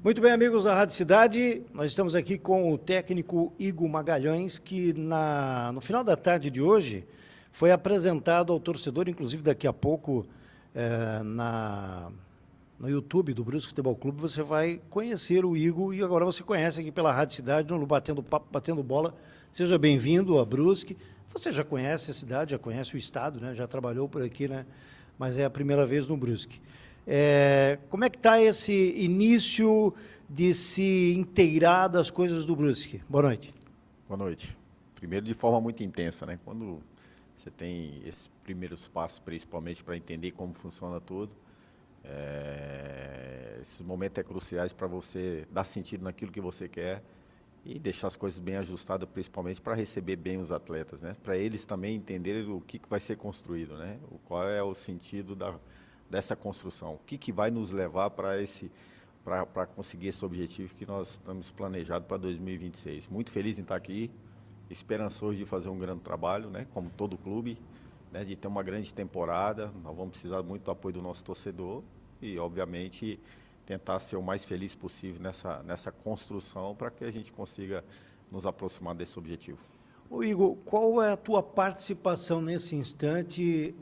Muito bem, amigos da Rádio Cidade, nós estamos aqui com o técnico Igor Magalhães, que no final da tarde de hoje foi apresentado ao torcedor, inclusive daqui a pouco no YouTube do Brusque Futebol Clube, você vai conhecer o Igor e agora você conhece aqui pela Rádio Cidade, no Batendo Papo, Batendo Bola. Seja bem-vindo a Brusque. Você já conhece a cidade, já conhece o estado, né? Já trabalhou por aqui, né? Mas é a primeira vez no Brusque. Como é que está esse início de se inteirar das coisas do Brusque? Boa noite. Boa noite. Primeiro, de forma muito intensa, né? Quando você tem esses primeiros passos, principalmente para entender como funciona tudo, esses momentos cruciais para você dar sentido naquilo que você quer e deixar as coisas bem ajustadas, principalmente para receber bem os atletas, né? Para eles também entenderem o que vai ser construído, né? Qual é o sentido dessa construção, o que vai nos levar para conseguir esse objetivo que nós estamos planejado para 2026. Muito feliz em estar aqui, esperançoso de fazer um grande trabalho, né, como todo clube, né, de ter uma grande temporada. Nós vamos precisar muito do apoio do nosso torcedor e, obviamente, tentar ser o mais feliz possível nessa construção para que a gente consiga nos aproximar desse objetivo. Ô Igor, qual é a tua participação nesse instante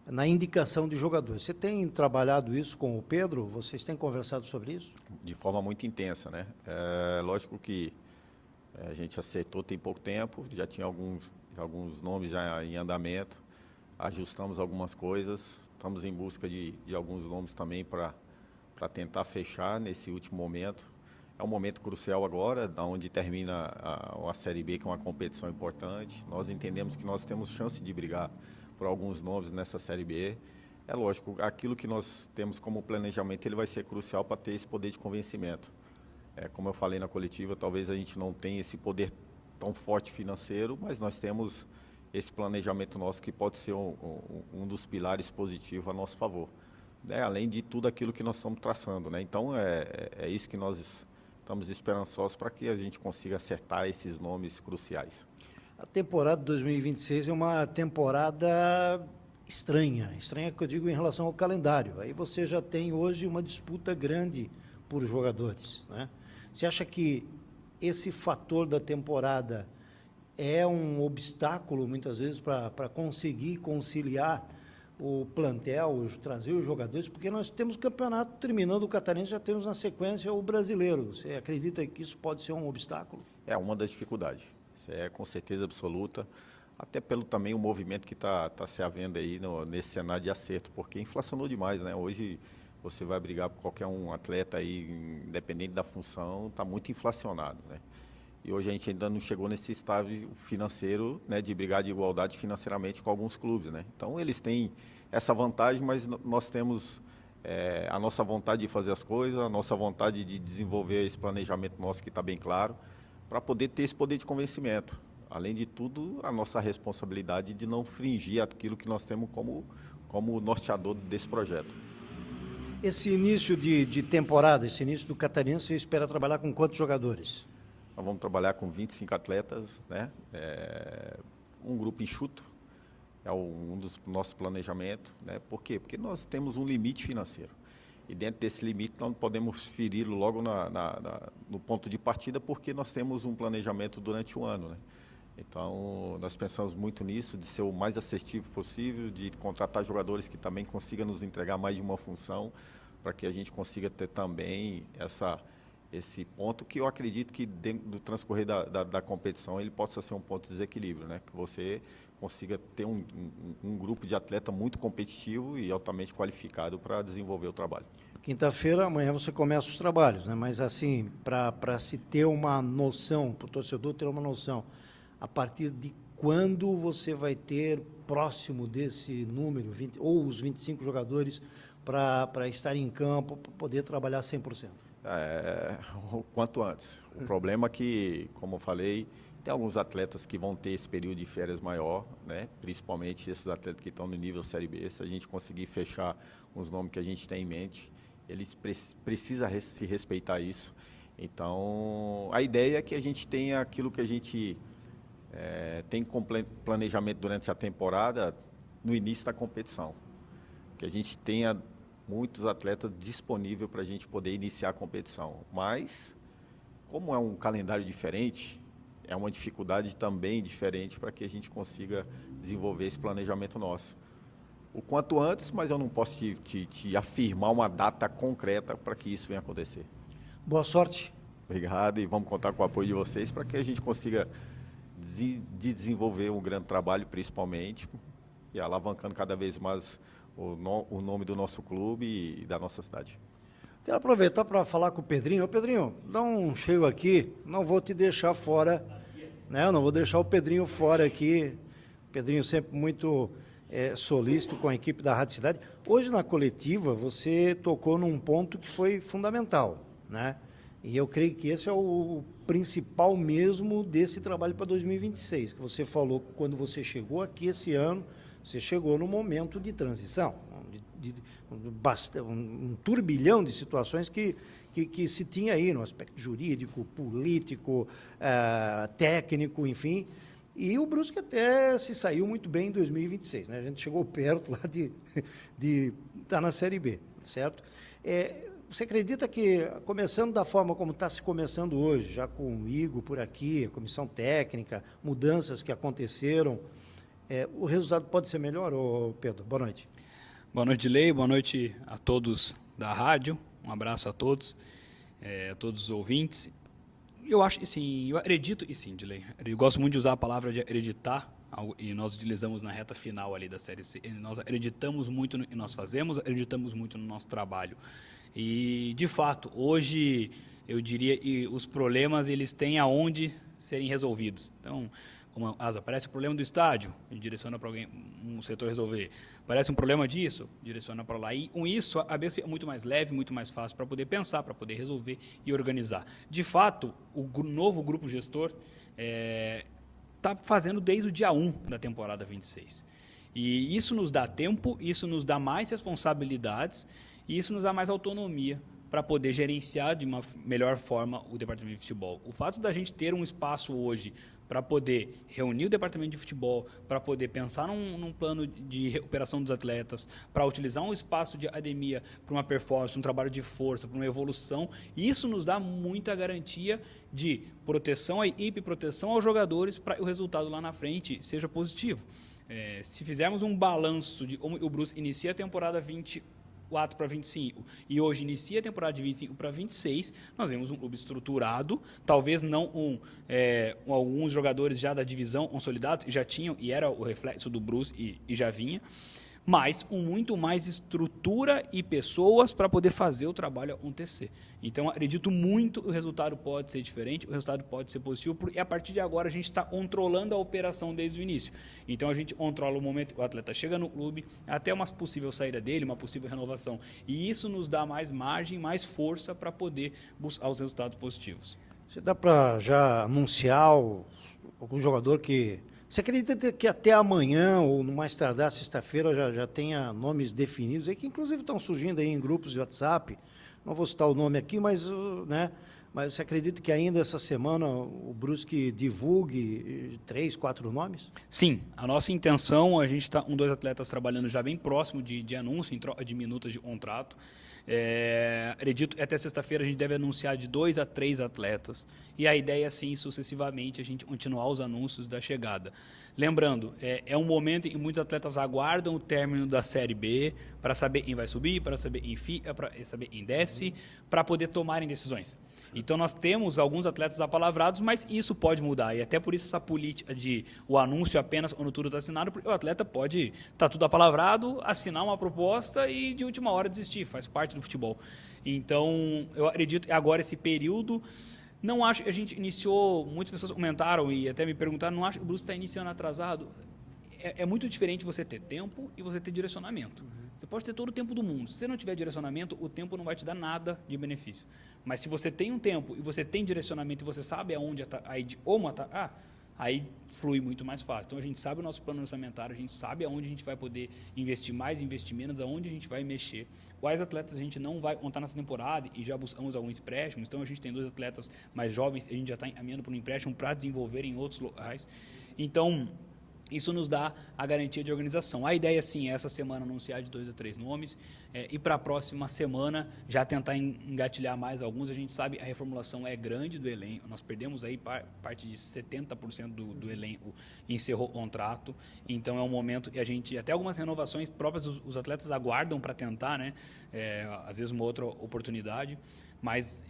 na indicação de jogadores? Você tem trabalhado isso com o Pedro? Vocês têm conversado sobre isso? De forma muito intensa, né? Lógico que a gente acertou tem pouco tempo, já tinha alguns nomes já em andamento, ajustamos algumas coisas, estamos em busca de alguns nomes também para tentar fechar nesse último momento. É um momento crucial agora, da onde termina a Série B, que é uma competição importante. Nós entendemos que nós temos chance de brigar por alguns nomes nessa Série B. É lógico, aquilo que nós temos como planejamento, ele vai ser crucial para ter esse poder de convencimento. Como eu falei na coletiva, talvez a gente não tenha esse poder tão forte financeiro, mas nós temos esse planejamento nosso que pode ser um dos pilares positivos a nosso favor. Além de tudo aquilo que nós estamos traçando, né? Então, é isso que nós estamos esperançosos para que a gente consiga acertar esses nomes cruciais. A temporada de 2026 é uma temporada estranha que eu digo em relação ao calendário. Aí você já tem hoje uma disputa grande por jogadores, né? Você acha que esse fator da temporada é um obstáculo, muitas vezes, para conseguir conciliar o plantel, trazer os jogadores? Porque nós temos o campeonato terminando, o catarinense, já temos na sequência o brasileiro. Você acredita que isso pode ser um obstáculo? É uma das dificuldades. Isso é com certeza absoluta, até pelo também o movimento que está se havendo aí nesse cenário de acerto, porque inflacionou demais, né? Hoje você vai brigar por qualquer um atleta aí, independente da função, está muito inflacionado, né? E hoje a gente ainda não chegou nesse estágio financeiro, né, de brigar de igualdade financeiramente com alguns clubes, né? Então eles têm essa vantagem, mas nós temos a nossa vontade de fazer as coisas, a nossa vontade de desenvolver esse planejamento nosso que está bem claro, para poder ter esse poder de convencimento. Além de tudo, a nossa responsabilidade de não fringir aquilo que nós temos como norteador desse projeto. Esse início de temporada, esse início do catarinense, você espera trabalhar com quantos jogadores? Nós vamos trabalhar com 25 atletas, né? Um grupo enxuto, é um dos nossos planejamentos, né? Por quê? Porque nós temos um limite financeiro. E dentro desse limite nós não podemos feri-lo logo no ponto de partida, porque nós temos um planejamento durante o ano, né? Então, nós pensamos muito nisso, de ser o mais assertivo possível, de contratar jogadores que também consigam nos entregar mais de uma função, para que a gente consiga ter também esse ponto que eu acredito que dentro do transcorrer da competição ele possa ser um ponto de desequilíbrio, né? Que você consiga ter um grupo de atleta muito competitivo e altamente qualificado para desenvolver o trabalho. Quinta-feira, amanhã você começa os trabalhos, né? Mas assim, para se ter uma noção, para o torcedor ter uma noção, a partir de quando você vai ter próximo desse número, 20, ou os 25 jogadores, para estar em campo, para poder trabalhar 100%? O quanto antes. O problema é que, como eu falei, tem alguns atletas que vão ter esse período de férias maior, né? Principalmente esses atletas que estão no nível Série B. Se a gente conseguir fechar os nomes que a gente tem em mente, eles precisam se respeitar isso. Então, a ideia é que a gente tenha aquilo que a gente tem como planejamento durante a temporada no início da competição. Que a gente tenha muitos atletas disponíveis para a gente poder iniciar a competição. Mas, como é um calendário diferente, é uma dificuldade também diferente para que a gente consiga desenvolver esse planejamento nosso. O quanto antes, mas eu não posso te afirmar uma data concreta para que isso venha acontecer. Boa sorte. Obrigado, e vamos contar com o apoio de vocês para que a gente consiga desenvolver um grande trabalho, principalmente, e alavancando cada vez mais o nome do nosso clube e da nossa cidade. Quero aproveitar para falar com o Pedrinho. Ô, Pedrinho, dá um cheio aqui, não vou te deixar fora, né? Eu não vou deixar o Pedrinho fora aqui. O Pedrinho sempre muito solícito com a equipe da Rádio Cidade. Hoje, na coletiva, você tocou num ponto que foi fundamental, né? E eu creio que esse é o principal mesmo desse trabalho para 2026, que você falou que quando você chegou aqui esse ano, você chegou num momento de transição, um turbilhão de situações que se tinha aí no aspecto jurídico, político, técnico, enfim. E o Brusque até se saiu muito bem em 2026, né? A gente chegou perto lá de estar na Série B, certo? Você acredita que, começando da forma como está se começando hoje, já com o Igor por aqui, a comissão técnica, mudanças que aconteceram, o resultado pode ser melhor, Pedro? Boa noite. Boa noite, Dilei. Boa noite a todos da rádio. Um abraço a todos os ouvintes. Eu acho, sim, eu acredito, e sim, Dilei, eu gosto muito de usar a palavra de acreditar, e nós utilizamos na reta final ali da Série C. Nós acreditamos muito no que nós fazemos, acreditamos muito no nosso trabalho. E, de fato, hoje, eu diria que os problemas, eles têm aonde serem resolvidos. Então, como aparece o problema do estádio, direciona para alguém, um setor resolver. Aparece um problema disso, direciona para lá. E com isso, a cabeça fica muito mais leve, muito mais fácil para poder pensar, para poder resolver e organizar. De fato, o novo grupo gestor está fazendo desde o dia 1 da temporada 26. E isso nos dá tempo, isso nos dá mais responsabilidades e isso nos dá mais autonomia para poder gerenciar de uma melhor forma o departamento de futebol. O fato da gente ter um espaço hoje para poder reunir o departamento de futebol, para poder pensar num plano de recuperação dos atletas, para utilizar um espaço de academia para uma performance, um trabalho de força, para uma evolução, isso nos dá muita garantia de proteção à equipe, proteção aos jogadores, para o resultado lá na frente seja positivo. Se fizermos um balanço de como o Brusque inicia a temporada 24 para 25 e hoje inicia a temporada de 25 para 26, nós vemos um clube estruturado, talvez não alguns jogadores já da divisão consolidados, já tinham, e era o reflexo do Brusque e já vinha, mas com muito mais estrutura e pessoas para poder fazer o trabalho acontecer. Então, acredito muito que o resultado pode ser diferente, o resultado pode ser positivo, porque a partir de agora a gente está controlando a operação desde o início. Então, a gente controla o momento que o atleta chega no clube, até uma possível saída dele, uma possível renovação. E isso nos dá mais margem, mais força para poder buscar os resultados positivos. Você dá para já anunciar algum jogador que... Você acredita que até amanhã, ou no mais tardar, sexta-feira, já tenha nomes definidos, aí, que inclusive estão surgindo aí em grupos de WhatsApp? Não vou citar o nome aqui, mas você acredita que ainda essa semana o Brusque divulgue 3, 4 nomes? Sim, a nossa intenção, a gente está com 2 atletas trabalhando já bem próximo de anúncio, em troca de minutas de contrato. Acredito que até sexta-feira a gente deve anunciar de 2 a 3 atletas. E a ideia é, assim, sucessivamente, a gente continuar os anúncios da chegada. Lembrando, é um momento em que muitos atletas aguardam o término da Série B para saber quem vai subir, para saber quem fica, para saber quem desce, para poder tomarem decisões. Então, nós temos alguns atletas apalavrados, mas isso pode mudar. E até por isso essa política de o anúncio apenas quando tudo está assinado, porque o atleta pode estar tudo apalavrado, assinar uma proposta e de última hora desistir, faz parte do futebol. Então, eu acredito que agora esse período... Não acho que a gente iniciou, muitas pessoas comentaram e até me perguntaram, não acho que o Brusque está iniciando atrasado. É muito diferente você ter tempo e você ter direcionamento. Você pode ter todo o tempo do mundo. Se você não tiver direcionamento, o tempo não vai te dar nada de benefício. Mas se você tem um tempo e você tem direcionamento e você sabe aonde como atacar, aí flui muito mais fácil. Então, a gente sabe o nosso plano orçamentário, a gente sabe aonde a gente vai poder investir mais, investir menos, aonde a gente vai mexer. Quais atletas a gente não vai contar nessa temporada e já buscamos alguns empréstimos. Então, a gente tem 2 atletas mais jovens, a gente já está encaminhando para um empréstimo para desenvolver em outros locais. Então, Isso nos dá a garantia de organização. A ideia, sim, é essa semana anunciar de 2 a 3 nomes e para a próxima semana já tentar engatilhar mais alguns. A gente sabe a reformulação é grande do elenco. Nós perdemos aí parte de 70% do elenco encerrou o contrato. Então é um momento e a gente até algumas renovações próprias os atletas aguardam para tentar, né? Às vezes uma outra oportunidade. Mas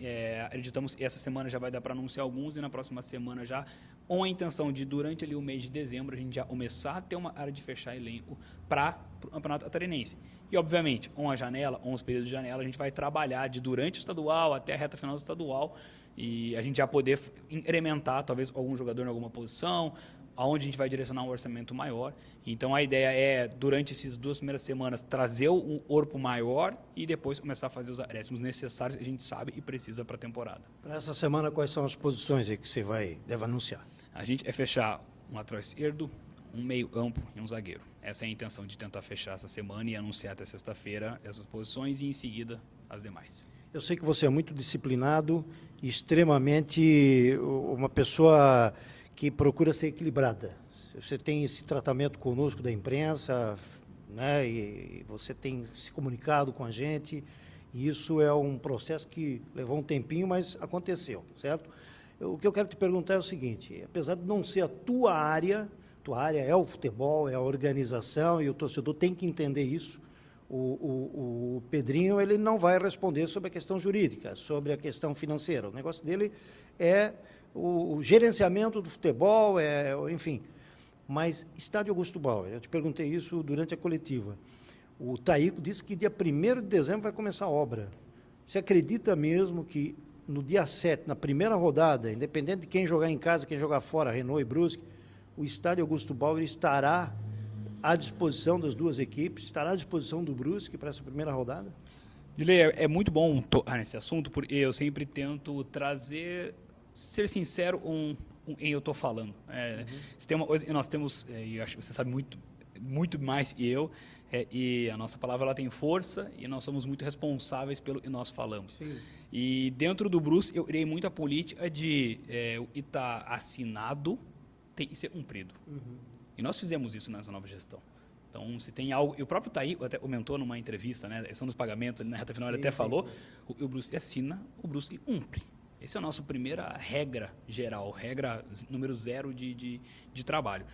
acreditamos que essa semana já vai dar para anunciar alguns e na próxima semana já com a intenção de, durante ali o mês de dezembro, a gente já começar a ter uma área de fechar elenco para o Campeonato Catarinense. E, obviamente, com a janela, com os períodos de janela, a gente vai trabalhar de durante o estadual até a reta final do estadual e a gente já poder incrementar, talvez, algum jogador em alguma posição, aonde a gente vai direcionar um orçamento maior. Então, a ideia é, durante essas 2 primeiras semanas, trazer um corpo maior e depois começar a fazer os acréscimos necessários que a gente sabe e precisa para a temporada. Para essa semana, quais são as posições aí que você deve anunciar? A gente é fechar um lateral esquerdo, um meio campo e um zagueiro. Essa é a intenção de tentar fechar essa semana e anunciar até sexta-feira essas posições e, em seguida, as demais. Eu sei que você é muito disciplinado e extremamente uma pessoa que procura ser equilibrada. Você tem esse tratamento conosco da imprensa, né, e você tem se comunicado com a gente, e isso é um processo que levou um tempinho, mas aconteceu, certo? O que eu quero te perguntar é o seguinte, apesar de não ser a tua área é o futebol, é a organização, e o torcedor tem que entender isso. O Pedrinho, ele não vai responder sobre a questão jurídica, sobre a questão financeira. O negócio dele é o gerenciamento do futebol, enfim. Mas, Estádio Augusto Bauer, eu te perguntei isso durante a coletiva. O Taíco disse que dia 1º de dezembro vai começar a obra. Você acredita mesmo que no dia 7, na primeira rodada, independente de quem jogar em casa, quem jogar fora, Renault e Brusque, o Estádio Augusto Bauer estará à disposição das duas equipes, estará à disposição do Brusque para essa primeira rodada? Dilei, é muito bom tocar nesse assunto, porque eu sempre tento trazer, ser sincero em eu estou falando. Se tem uma coisa, e nós temos, e acho que você sabe muito mais que eu, e a nossa palavra ela tem força e nós somos muito responsáveis pelo que nós falamos. Sim. E dentro do Brusque eu criei muito a política de o que está assinado tem que ser cumprido. E nós fizemos isso nessa nova gestão. Então, se tem algo... E o próprio Taíco até comentou numa entrevista, né? Questão dos pagamentos, na reta final ele até falou, o Brusque assina, o Brusque cumpre. Essa é a nossa primeira regra geral, regra número 0 de trabalho.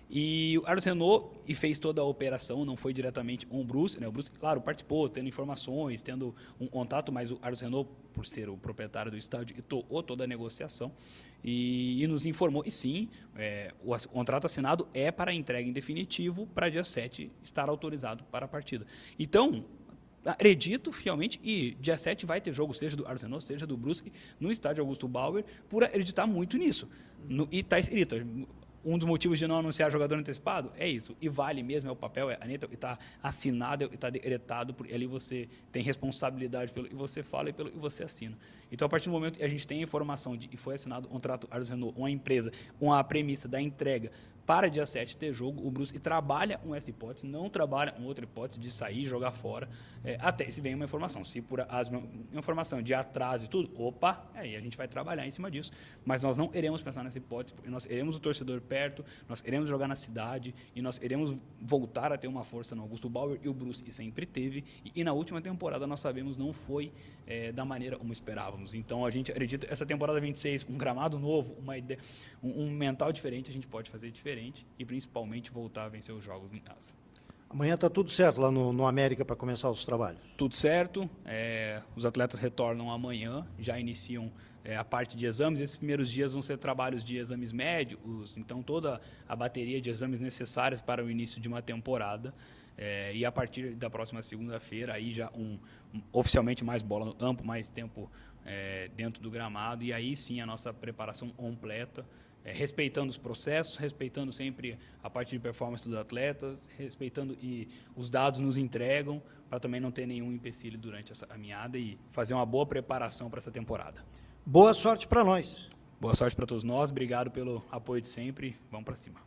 E o Carlos Renault fez toda a operação, não foi diretamente com o Brusque, né? O Brusque, claro, participou, tendo informações, tendo um contato, mas o Carlos Renault, por ser o proprietário do estádio, tocou toda a negociação e nos informou, e sim, o contrato assinado é para entrega em definitivo, para dia 7 estar autorizado para a partida. Então, acredito fielmente e dia 7 vai ter jogo, seja do Arsenal, seja do Brusque, no estádio Augusto Bauer, por acreditar muito nisso. E está escrito, um dos motivos de não anunciar jogador antecipado é isso. E vale mesmo, é o papel, é a caneta, está assinado, está decretado, porque ali você tem responsabilidade pelo que você fala e pelo que você assina. Então, a partir do momento que a gente tem a informação de que foi assinado um contrato Arsenal, uma empresa, com a premissa da entrega para dia 7 ter jogo, o Brusque trabalha com essa hipótese, não trabalha com outra hipótese de sair e jogar fora, até se vem uma informação. Se por uma informação de atraso e tudo, aí a gente vai trabalhar em cima disso, mas nós não iremos pensar nessa hipótese, porque nós queremos o torcedor perto, nós queremos jogar na cidade e nós queremos voltar a ter uma força no Augusto Bauer, e o Brusque sempre teve, e na última temporada nós sabemos não foi da maneira como esperávamos. Então a gente acredita essa temporada 26, um gramado novo, uma ideia, um mental diferente, a gente pode fazer diferente e principalmente voltar a vencer os jogos em casa. Amanhã está tudo certo lá no América para começar os trabalhos? Tudo certo, os atletas retornam amanhã, já iniciam a parte de exames. Esses primeiros dias vão ser trabalhos de exames médicos, então toda a bateria de exames necessários para o início de uma temporada. E a partir da próxima segunda-feira, aí já oficialmente mais bola no campo, mais tempo dentro do gramado, e aí sim a nossa preparação completa, respeitando os processos, respeitando sempre a parte de performance dos atletas, respeitando e os dados nos entregam, para também não ter nenhum empecilho durante essa caminhada e fazer uma boa preparação para essa temporada. Boa sorte para nós. Boa sorte para todos nós, obrigado pelo apoio de sempre, vamos para cima.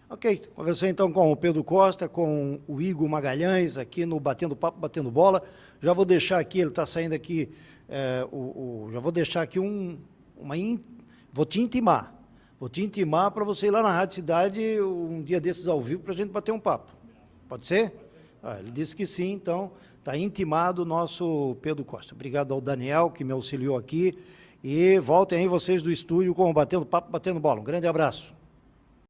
Ok, conversei então com o Pedro Costa, com o Igor Magalhães, aqui no Batendo Papo, Batendo Bola. Já vou deixar aqui, ele está saindo aqui, já vou deixar aqui vou te intimar. Vou te intimar para você ir lá na Rádio Cidade um dia desses ao vivo para a gente bater um papo. Pode ser? Ele disse que sim, então está intimado o nosso Pedro Costa. Obrigado ao Daniel, que me auxiliou aqui. E voltem aí vocês do estúdio com o Batendo Papo, Batendo Bola. Um grande abraço.